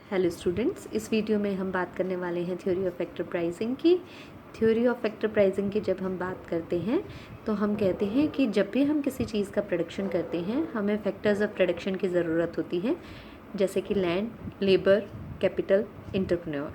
Hello students, इस video में हम बात करने वाले हैं थ्योरी ऑफ फैक्टर प्राइसिंग की। थ्योरी ऑफ फैक्टर प्राइसिंग की जब हम बात करते हैं तो हम कहते हैं कि जब भी हम किसी चीज़ का प्रोडक्शन करते हैं हमें फैक्टर्स ऑफ प्रोडक्शन की ज़रूरत होती है, जैसे कि लैंड, लेबर, कैपिटल, एंटरप्रेन्योर।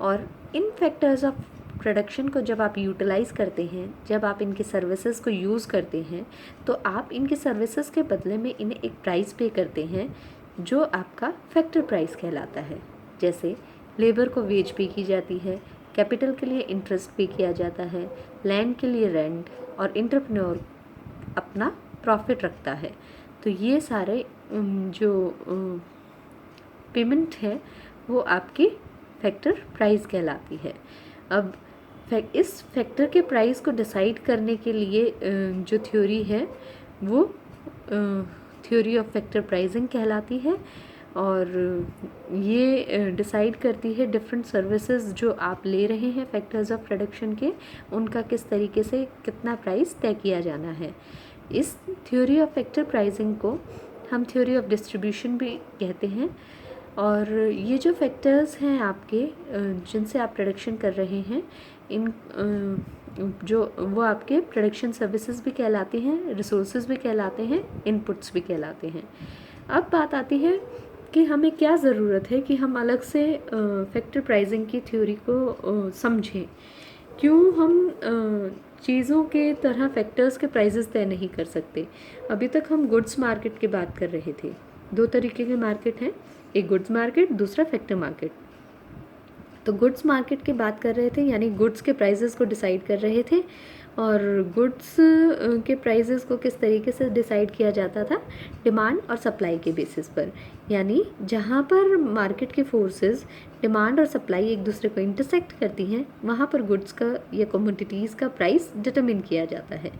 और इन फैक्टर्स ऑफ प्रोडक्शन को जब आप यूटिलाइज़ करते हैं, जब आप इनकी सर्विसेज को यूज़ करते हैं, तो आप इनकी सर्विसेज के बदले में इन्हें एक प्राइस पे करते हैं जो आपका फैक्टर प्राइस कहलाता है। जैसे लेबर को वेज पे की जाती है, कैपिटल के लिए इंटरेस्ट पे किया जाता है, लैंड के लिए रेंट, और एंटरप्रेन्योर अपना प्रॉफिट रखता है। तो ये सारे जो पेमेंट है वो आपकी फैक्टर प्राइस कहलाती है। अब इस फैक्टर के प्राइस को डिसाइड करने के लिए जो थ्योरी है वो थ्योरी ऑफ फैक्टर प्राइसिंग कहलाती है, और ये डिसाइड करती है डिफरेंट सर्विसेज जो आप ले रहे हैं फैक्टर्स ऑफ प्रोडक्शन के, उनका किस तरीके से कितना प्राइस तय किया जाना है। इस थ्योरी ऑफ फैक्टर प्राइसिंग को हम थ्योरी ऑफ डिस्ट्रीब्यूशन भी कहते हैं। और ये जो फैक्टर्स हैं आपके जिनसे आप प्रोडक्शन कर रहे हैं, इन जो वो आपके प्रोडक्शन सर्विसेज भी कहलाते हैं, रिसोर्सेज भी कहलाते हैं, इनपुट्स भी कहलाते हैं। अब बात आती है कि हमें क्या ज़रूरत है कि हम अलग से फैक्टर प्राइसिंग की थ्योरी को समझें। क्यों हम चीज़ों के तरह फैक्टर्स के प्राइसेस तय नहीं कर सकते। अभी तक हम गुड्स मार्केट की बात कर रहे थे। दो तरीके के मार्केट हैं, एक गुड्स मार्केट, दूसरा फैक्टर मार्केट। तो गुड्स मार्केट की बात कर रहे थे, यानी गुड्स के प्राइसेस को डिसाइड कर रहे थे। और गुड्स के प्राइसेस को किस तरीके से डिसाइड किया जाता था, डिमांड और सप्लाई के बेसिस पर। यानी जहाँ पर मार्केट के फोर्सेस डिमांड और सप्लाई एक दूसरे को इंटरसेक्ट करती हैं, वहाँ पर गुड्स का या कमोडिटीज़ का प्राइस डिटरमिन किया जाता है।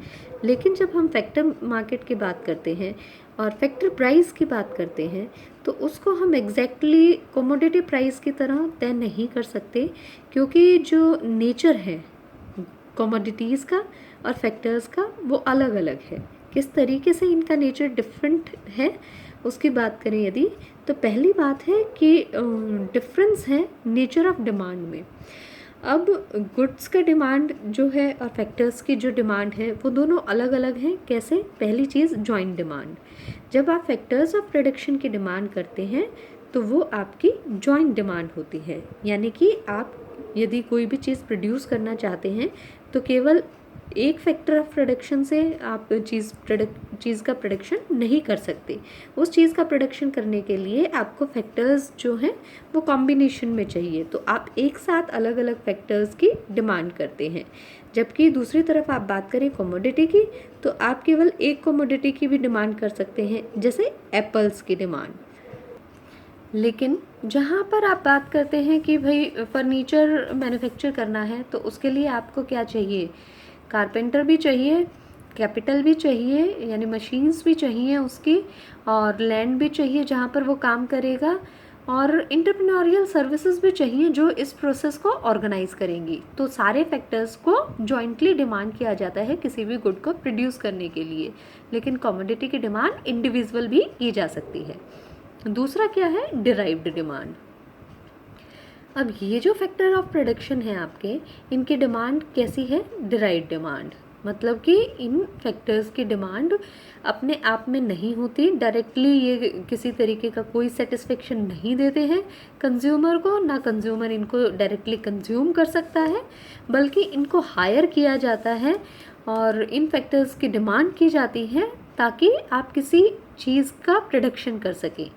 लेकिन जब हम फैक्टर मार्केट की बात करते हैं और फैक्टर प्राइस की बात करते हैं, तो उसको हम एग्जैक्टली कमोडिटी प्राइस की तरह तय नहीं कर सकते, क्योंकि जो नेचर है कमोडिटीज़ का और फैक्टर्स का वो अलग अलग है। किस तरीके से इनका नेचर डिफरेंट है उसकी बात करें यदि, तो पहली बात है कि डिफरेंस है नेचर ऑफ डिमांड में। अब गुड्स का डिमांड जो है और फैक्टर्स की जो डिमांड है वो दोनों अलग अलग हैं। कैसे? पहली चीज़ जॉइंट डिमांड। जब आप फैक्टर्स ऑफ प्रोडक्शन की डिमांड करते हैं तो वो आपकी जॉइंट डिमांड होती है। यानी कि आप यदि कोई भी चीज़ प्रोड्यूस करना चाहते हैं तो केवल एक फैक्टर ऑफ प्रोडक्शन से आप चीज़ का प्रोडक्शन नहीं कर सकते। उस चीज़ का प्रोडक्शन करने के लिए आपको फैक्टर्स जो हैं वो कॉम्बिनेशन में चाहिए। तो आप एक साथ अलग अलग फैक्टर्स की डिमांड करते हैं। जबकि दूसरी तरफ आप बात करें कमोडिटी की, तो आप केवल एक कमोडिटी की भी डिमांड कर सकते हैं, जैसे एप्पल्स की डिमांड। लेकिन जहाँ पर आप बात करते हैं कि भाई फर्नीचर मैन्युफैक्चर करना है, तो उसके लिए आपको क्या चाहिए? कारपेंटर भी चाहिए, कैपिटल भी चाहिए, यानी मशीन्स भी चाहिए उसकी, और लैंड भी चाहिए जहाँ पर वो काम करेगा, और एंटरप्रेन्योरियल सर्विसेज भी चाहिए जो इस प्रोसेस को ऑर्गेनाइज करेंगी। तो सारे फैक्टर्स को जॉइंटली डिमांड किया जाता है किसी भी गुड को प्रोड्यूस करने के लिए। लेकिन कमोडिटी की डिमांड इंडिविजुअल भी की जा सकती है। दूसरा क्या है? Derived demand. अब ये जो फैक्टर ऑफ प्रोडक्शन है आपके, इनकी डिमांड कैसी है? Derived demand. मतलब कि इन फैक्टर्स की डिमांड अपने आप में नहीं होती, डायरेक्टली ये किसी तरीके का कोई सेटिस्फेक्शन नहीं देते हैं कंज्यूमर को, ना कंज्यूमर इनको डायरेक्टली कंज्यूम कर सकता है, बल्कि इनको हायर किया जाता है और इन फैक्टर्स की डिमांड की जाती है ताकि आप किसी चीज़ का प्रोडक्शन कर सकें।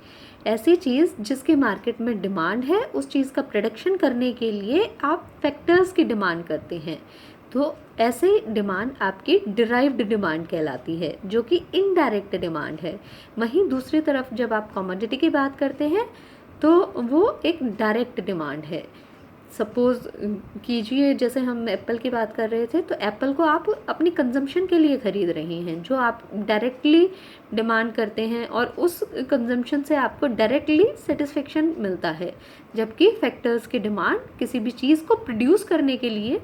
ऐसी चीज़ जिसकी मार्केट में डिमांड है, उस चीज़ का प्रोडक्शन करने के लिए आप फैक्टर्स की डिमांड करते हैं। तो ऐसे डिमांड आपकी डिराइव्ड डिमांड कहलाती है, जो कि इनडायरेक्ट डिमांड है। वहीं दूसरी तरफ जब आप कमोडिटी की बात करते हैं तो वो एक डायरेक्ट डिमांड है। सपोज़ कीजिए, जैसे हम एप्पल की बात कर रहे थे, तो एप्पल को आप अपनी कंजम्पशन के लिए ख़रीद रहे हैं, जो आप डायरेक्टली डिमांड करते हैं, और उस कंजम्पशन से आपको डायरेक्टली सेटिस्फेक्शन मिलता है। जबकि फैक्टर्स की डिमांड किसी भी चीज़ को प्रोड्यूस करने के लिए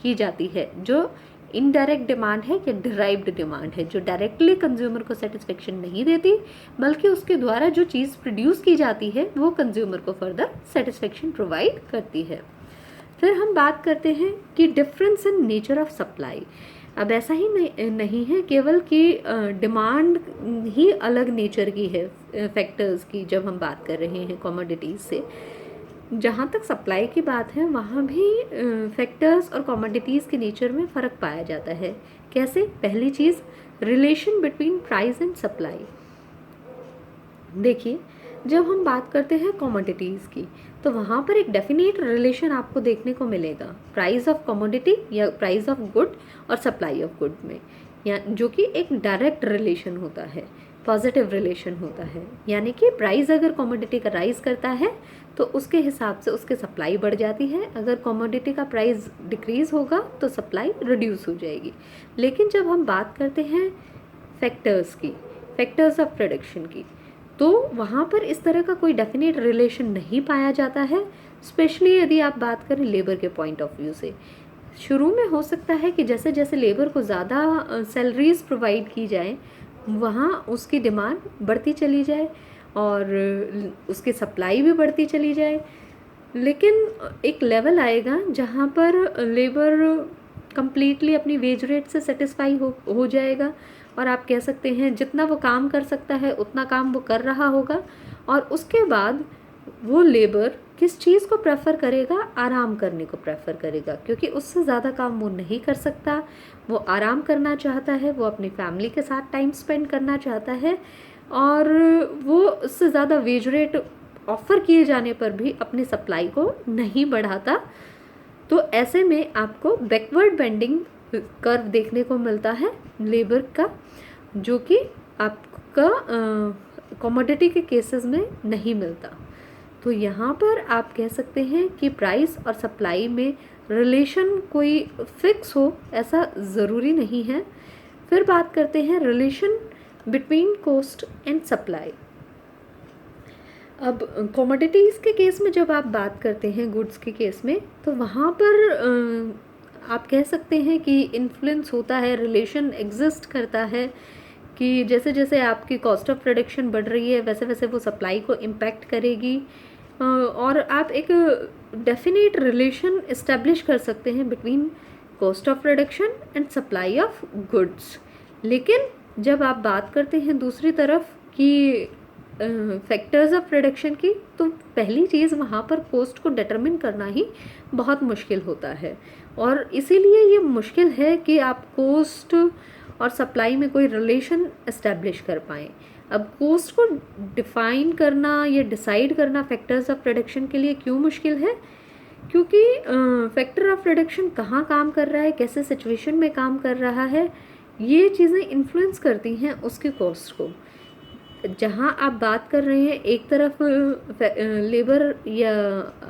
की जाती है, जो इनडायरेक्ट डिमांड है या डिराइव्ड डिमांड है, जो डायरेक्टली कंज्यूमर को सेटिस्फेक्शन नहीं देती बल्कि उसके द्वारा जो चीज़ प्रोड्यूस की जाती है वो कंज्यूमर को फर्दर सेटिस्फेक्शन प्रोवाइड करती है। फिर हम बात करते हैं कि difference in nature of supply. अब ऐसा ही नहीं है केवल कि डिमांड ही अलग नेचर की है फैक्टर्स की। जब हम बात कर रहे हैं कमोडिटीज़ से, जहाँ तक सप्लाई की बात है वहाँ भी फैक्टर्स और कमोडिटीज़ के नेचर में फ़र्क पाया जाता है। कैसे? पहली चीज़, relation between price and supply. देखिए, जब हम बात करते हैं कमोडिटीज़ की तो वहाँ पर एक डेफिनेट रिलेशन आपको देखने को मिलेगा प्राइस ऑफ कमोडिटी या प्राइस ऑफ गुड और सप्लाई ऑफ गुड में, या जो कि एक डायरेक्ट रिलेशन होता है, पॉजिटिव रिलेशन होता है। यानी कि प्राइस अगर कमोडिटी का राइज करता है तो उसके हिसाब से उसकी सप्लाई बढ़ जाती है, अगर कमोडिटी का प्राइस डिक्रीज़ होगा तो सप्लाई रिड्यूस हो जाएगी। लेकिन जब हम बात करते हैं फैक्टर्स की, फैक्टर्स ऑफ प्रोडक्शन की, तो वहाँ पर इस तरह का कोई डेफिनेट रिलेशन नहीं पाया जाता है। स्पेशली यदि आप बात करें लेबर के पॉइंट ऑफ व्यू से, शुरू में हो सकता है कि जैसे जैसे लेबर को ज़्यादा सैलरीज प्रोवाइड की जाए वहाँ उसकी डिमांड बढ़ती चली जाए और उसकी सप्लाई भी बढ़ती चली जाए। लेकिन एक लेवल आएगा जहाँ पर लेबर कंप्लीटली अपनी वेज रेट से सेटिस्फाई हो जाएगा, और आप कह सकते हैं जितना वो काम कर सकता है उतना काम वो कर रहा होगा, और उसके बाद वो लेबर किस चीज़ को प्रेफर करेगा? आराम करने को प्रेफर करेगा, क्योंकि उससे ज़्यादा काम वो नहीं कर सकता, वो आराम करना चाहता है, वो अपनी फैमिली के साथ टाइम स्पेंड करना चाहता है, और वो उससे ज़्यादा वेज रेट ऑफ़र किए जाने पर भी अपनी सप्लाई को नहीं बढ़ाता। तो ऐसे में आपको बैकवर्ड बेंडिंग कर्व देखने को मिलता है लेबर का, जो कि आपका कमोडिटी के केसेस में नहीं मिलता। तो यहाँ पर आप कह सकते हैं कि प्राइस और सप्लाई में रिलेशन कोई फिक्स हो ऐसा ज़रूरी नहीं है। फिर बात करते हैं relation between cost and supply. अब कमोडिटीज़ के केस में जब आप बात करते हैं गुड्स के केस में, तो वहाँ पर आप कह सकते हैं कि इन्फ्लुएंस होता है, रिलेशन एग्जिस्ट करता है कि जैसे जैसे आपकी कॉस्ट ऑफ प्रोडक्शन बढ़ रही है वैसे वैसे वो सप्लाई को इम्पैक्ट करेगी, और आप एक डेफिनेट रिलेशन इस्टेब्लिश कर सकते हैं between cost of production and supply of goods. लेकिन जब आप बात करते हैं दूसरी तरफ कि फैक्टर्स ऑफ प्रोडक्शन की, तो पहली चीज़ वहाँ पर कॉस्ट को डिटरमिन करना ही बहुत मुश्किल होता है, और इसीलिए ये मुश्किल है कि आप कॉस्ट और सप्लाई में कोई रिलेशन इस्टेब्लिश कर पाएँ। अब कॉस्ट को डिफ़ाइन करना या डिसाइड करना फैक्टर्स ऑफ प्रोडक्शन के लिए क्यों मुश्किल है? क्योंकि फैक्टर ऑफ प्रोडक्शन कहाँ काम कर रहा है, कैसे सिचुएशन में काम कर रहा है, ये चीज़ें इन्फ्लुएंस करती हैं उसके कॉस्ट को। जहाँ आप बात कर रहे हैं एक तरफ लेबर या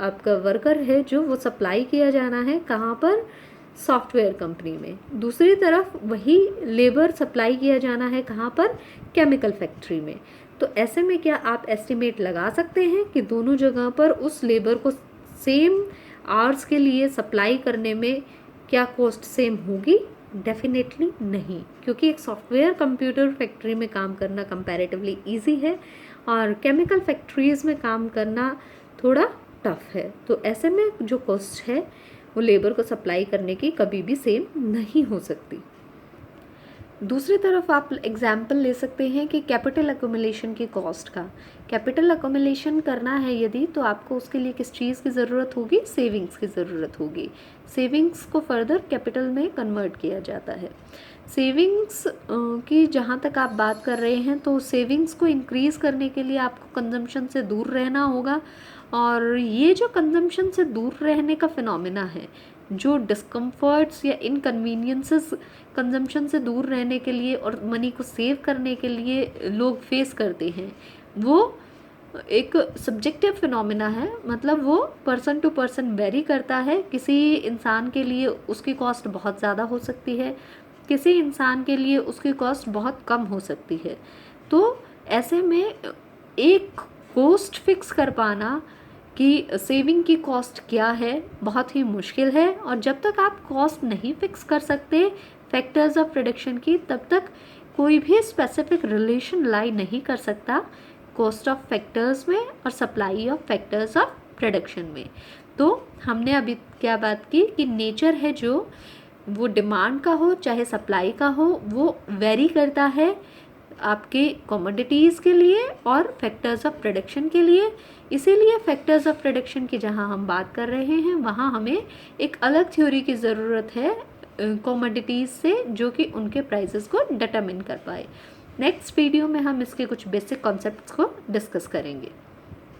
आपका वर्कर है जो वो सप्लाई किया जाना है कहाँ पर? सॉफ्टवेयर कंपनी में। दूसरी तरफ वही लेबर सप्लाई किया जाना है कहाँ पर? केमिकल फैक्ट्री में। तो ऐसे में क्या आप एस्टिमेट लगा सकते हैं कि दोनों जगह पर उस लेबर को सेम आवर्स के लिए सप्लाई करने में क्या कॉस्ट सेम होगी? डेफिनेटली नहीं, क्योंकि एक सॉफ्टवेयर कंप्यूटर फैक्ट्री में काम करना कंपैरेटिवली इजी है और केमिकल फैक्ट्रीज़ में काम करना थोड़ा टफ है। तो ऐसे में जो कॉस्ट है वो लेबर को सप्लाई करने की कभी भी सेम नहीं हो सकती। दूसरी तरफ आप एग्जाम्पल ले सकते हैं कि कैपिटल अकोमुलेशन की कॉस्ट का। कैपिटल अकोमुलेशन करना है यदि, तो आपको उसके लिए किस चीज़ की ज़रूरत होगी? सेविंग्स की ज़रूरत होगी। सेविंग्स को फर्दर कैपिटल में कन्वर्ट किया जाता है। सेविंग्स की जहाँ तक आप बात कर रहे हैं, तो सेविंग्स को इंक्रीज़ करने के लिए आपको कंजम्पशन से दूर रहना होगा, और ये जो कंजम्पशन से दूर रहने का फिनोमिना है, जो डिस्कम्फर्ट्स या इनकन्वीनियंसेस कंजम्पशन से दूर रहने के लिए और मनी को सेव करने के लिए लोग फेस करते हैं, वो एक सब्जेक्टिव फिनोमिना है। मतलब वो पर्सन टू पर्सन वेरी करता है। किसी इंसान के लिए उसकी कॉस्ट बहुत ज़्यादा हो सकती है, किसी इंसान के लिए उसकी कॉस्ट बहुत कम हो सकती है। तो ऐसे में एक कॉस्ट फिक्स कर पाना कि सेविंग की कॉस्ट क्या है, बहुत ही मुश्किल है। और जब तक आप कॉस्ट नहीं फिक्स कर सकते फैक्टर्स ऑफ प्रोडक्शन की, तब तक कोई भी स्पेसिफिक रिलेशन लाई नहीं कर सकता कॉस्ट ऑफ फैक्टर्स में और supply of factors of production में। तो हमने अभी क्या बात की कि नेचर है जो वो डिमांड का हो चाहे सप्लाई का हो, वो वेरी करता है आपके कमोडिटीज़ के लिए और फैक्टर्स ऑफ प्रोडक्शन के लिए। इसीलिए फैक्टर्स ऑफ प्रोडक्शन की जहाँ हम बात कर रहे हैं वहाँ हमें एक अलग थ्योरी की ज़रूरत है कमोडिटीज़ से, जो कि उनके प्राइसेस को डिटरमिन कर पाए। नेक्स्ट वीडियो में हम इसके कुछ बेसिक कॉन्सेप्ट्स को डिस्कस करेंगे।